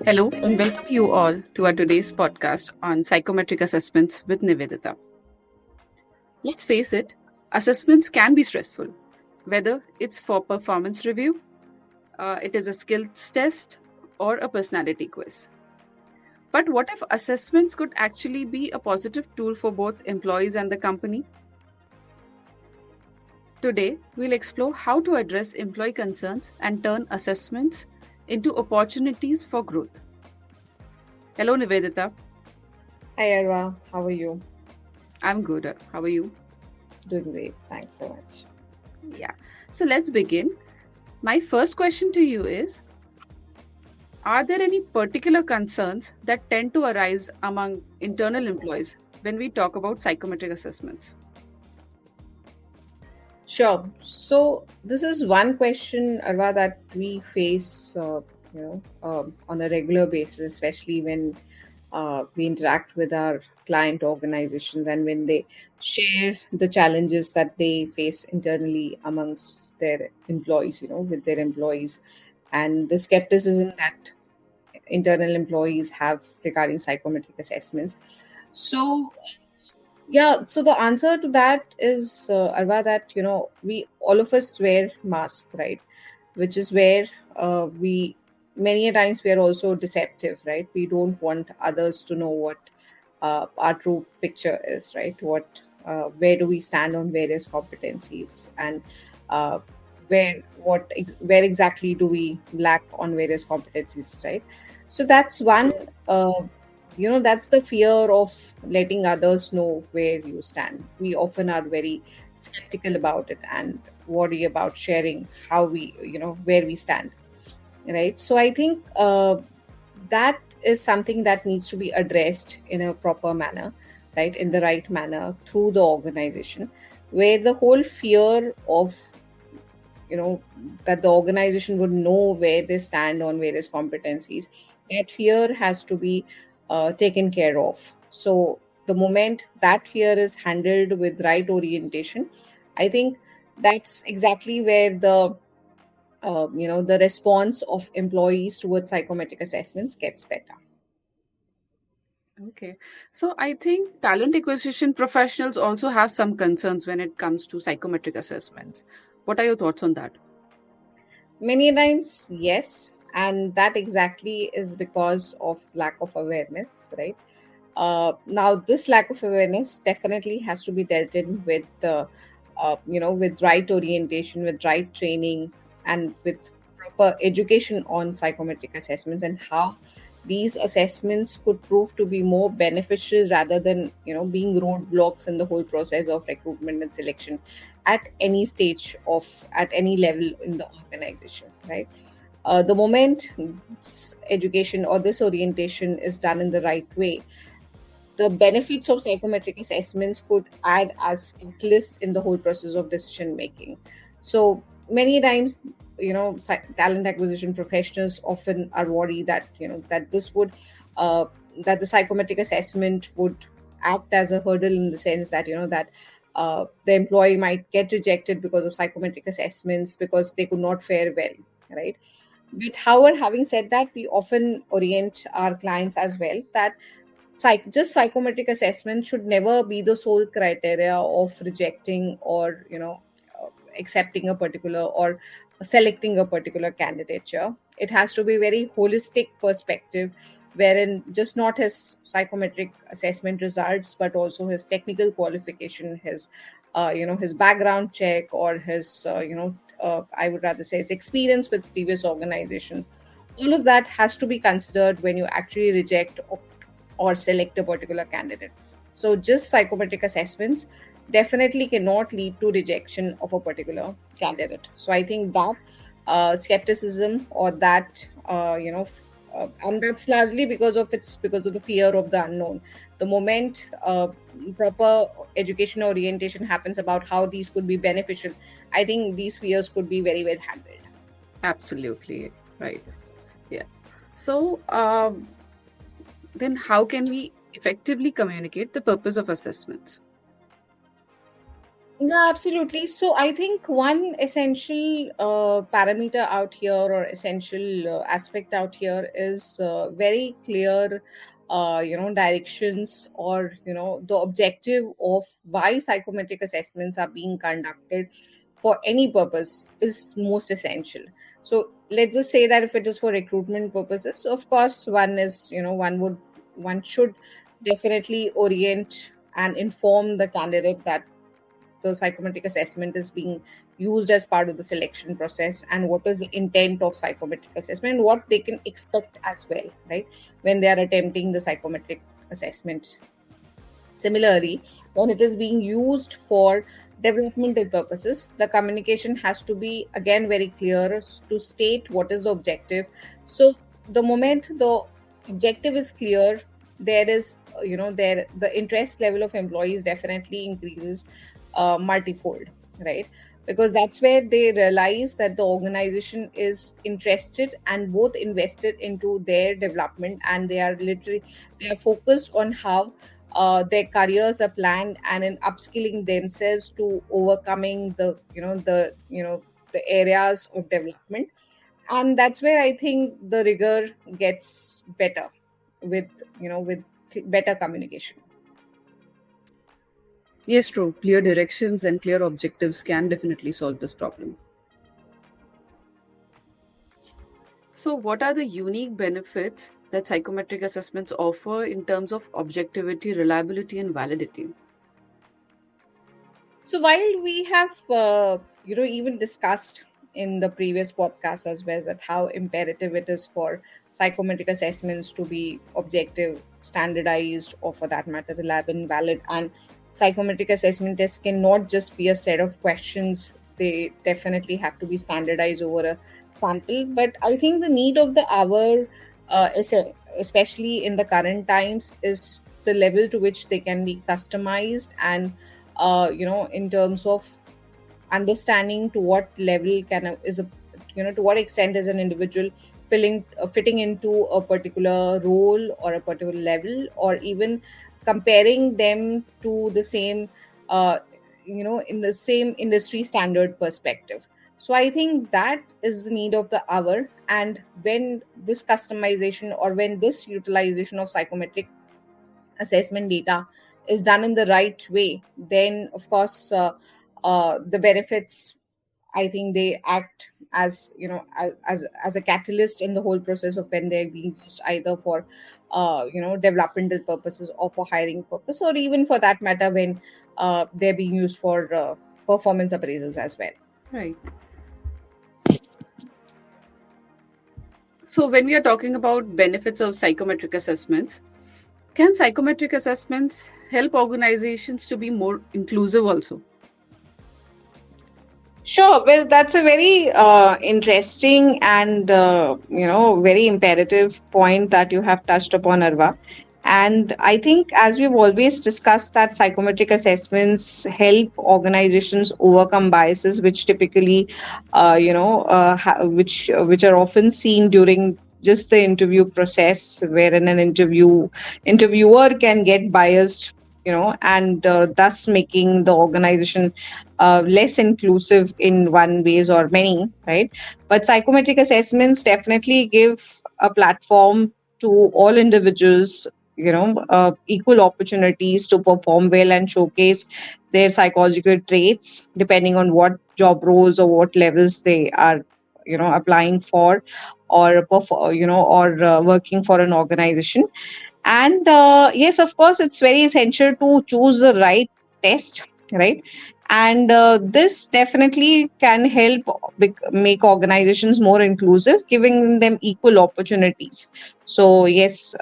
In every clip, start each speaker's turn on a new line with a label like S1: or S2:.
S1: Hello and welcome you all to our today's podcast on psychometric assessments with Nivedita. Let's face it, assessments can be stressful, whether it's for performance review, it is a skills test, or a personality quiz. But what if assessments could actually be a positive tool for both employees and the company? Today, we'll explore how to address employee concerns and turn assessments into opportunities for growth. Hello, Nivedita.
S2: Hi Arwa, how are you?
S1: I'm good. How are you?
S2: Doing great. Thanks so much.
S1: Yeah. So let's begin. My first question to you is: are there any particular concerns that tend to arise among internal employees when we talk about psychometric assessments?
S2: Sure. So this is one question, Arwa, that we face, on a regular basis, especially when we interact with our client organizations and when they share the challenges that they face internally amongst their employees, with their employees, and the skepticism that internal employees have regarding psychometric assessments. So yeah, so the answer to that is, Arva, that we all of us wear masks, right? Which is where we many a times we are also deceptive, right? We don't want others to know what our true picture is, right? Where do we stand on various competencies, and uh, where exactly do we lack on various competencies, right? So that's one. That's the fear of letting others know where you stand. We often are very skeptical about it and worry about sharing how where we stand, right? So I think that is something that needs to be addressed in a proper manner, right, in the right manner through the organization, where the whole fear of you know that the organization would know where they stand on various competencies, that fear has to be taken care of. So the moment that fear is handled with right orientation, I think that's exactly where the response of employees towards psychometric assessments gets better.
S1: Okay. So I think talent acquisition professionals also have some concerns when it comes to psychometric assessments. What are your thoughts on that?
S2: Many times, yes, and that exactly is because of lack of awareness, right? Now, this lack of awareness definitely has to be dealt in with right orientation, with right training, and with proper education on psychometric assessments and how these assessments could prove to be more beneficial rather than being roadblocks in the whole process of recruitment and selection at any stage of at any level in the organization, right? The moment this education or this orientation is done in the right way, the benefits of psychometric assessments could add as catalysts in the whole process of decision making. So many times, talent acquisition professionals often are worried that uh, that the psychometric assessment would act as a hurdle in the sense that the employee might get rejected because of psychometric assessments because they could not fare well, right? But however, having said that, we often orient our clients as well that just psychometric assessment should never be the sole criteria of rejecting or accepting a particular or selecting a particular candidature. It has to be very holistic perspective, wherein just not his psychometric assessment results but also his technical qualification, his background check, or his I would rather say his experience with previous organizations. All of that has to be considered when you actually reject or select a particular candidate. So, just psychometric assessments definitely cannot lead to rejection of a particular candidate. So, I think that skepticism or that and that's largely because of the fear of the unknown. The moment proper education orientation happens about how these could be beneficial, I think these fears could be very well handled.
S1: Absolutely. Right. Yeah. So then how can we effectively communicate the purpose of assessments?
S2: Yeah, absolutely. So I think one essential parameter out here, or essential aspect out here, is very clear, directions, or the objective of why psychometric assessments are being conducted for any purpose is most essential. So let's just say that if it is for recruitment purposes, of course, one should definitely orient and inform the candidate that the psychometric assessment is being used as part of the selection process, and what is the intent of psychometric assessment and what they can expect as well, right, when they are attempting the psychometric assessment. Similarly, when it is being used for developmental purposes, the communication has to be again very clear to state what is the objective. So the moment the objective is clear, there is there the interest level of employees definitely increases multifold, right? Because that's where they realize that the organization is interested and both invested into their development, and they are focused on how their careers are planned and in upskilling themselves to overcoming the areas of development. And that's where I think the rigor gets better with with better communication.
S1: Yes, true. Clear directions and clear objectives can definitely solve this problem. So, what are the unique benefits that psychometric assessments offer in terms of objectivity, reliability, and validity?
S2: So while we have even discussed in the previous podcast as well that how imperative it is for psychometric assessments to be objective, standardized, or for that matter reliable and valid, and psychometric assessment tests cannot just be a set of questions, they definitely have to be standardized over a sample. But I think the need of the hour, especially in the current times, is the level to which they can be customized, and in terms of understanding to what level to what extent is an individual fitting into a particular role or a particular level, or even comparing them to the same uh, in the same industry standard perspective. So I think that is the need of the hour, and when this customization or when this utilization of psychometric assessment data is done in the right way, then of course the benefits, I think they act as as a catalyst in the whole process of when they're being used either for developmental purposes or for hiring purpose, or even for that matter when they're being used for performance appraisals as well.
S1: Right. So, when we are talking about benefits of psychometric assessments, can psychometric assessments help organizations to be more inclusive also?
S2: Sure. Well, that's a very interesting and very imperative point that you have touched upon, Arva. And I think, as we've always discussed, that psychometric assessments help organizations overcome biases, which typically, which are often seen during just the interview process, wherein an interviewer can get biased, and thus making the organization less inclusive in one ways or many, right? But psychometric assessments definitely give a platform to all individuals, equal opportunities to perform well and showcase their psychological traits depending on what job roles or what levels they are applying for, or working for an organization. And yes, of course, it's very essential to choose the right test, right? And this definitely can help make organizations more inclusive, giving them equal opportunities. So yes,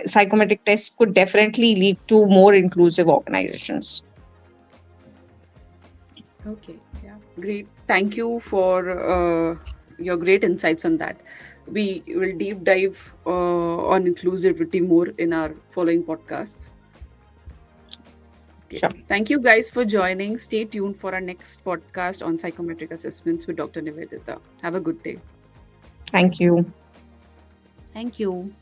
S2: psychometric tests could definitely lead to more inclusive organizations.
S1: Okay, yeah, great. Thank you for your great insights on that. We will deep dive on inclusivity more in our following podcasts. Okay.
S2: Sure.
S1: Thank you guys for joining. Stay tuned for our next podcast on psychometric assessments with Dr. Nivedita. Have a good day.
S2: Thank you.
S1: Thank you.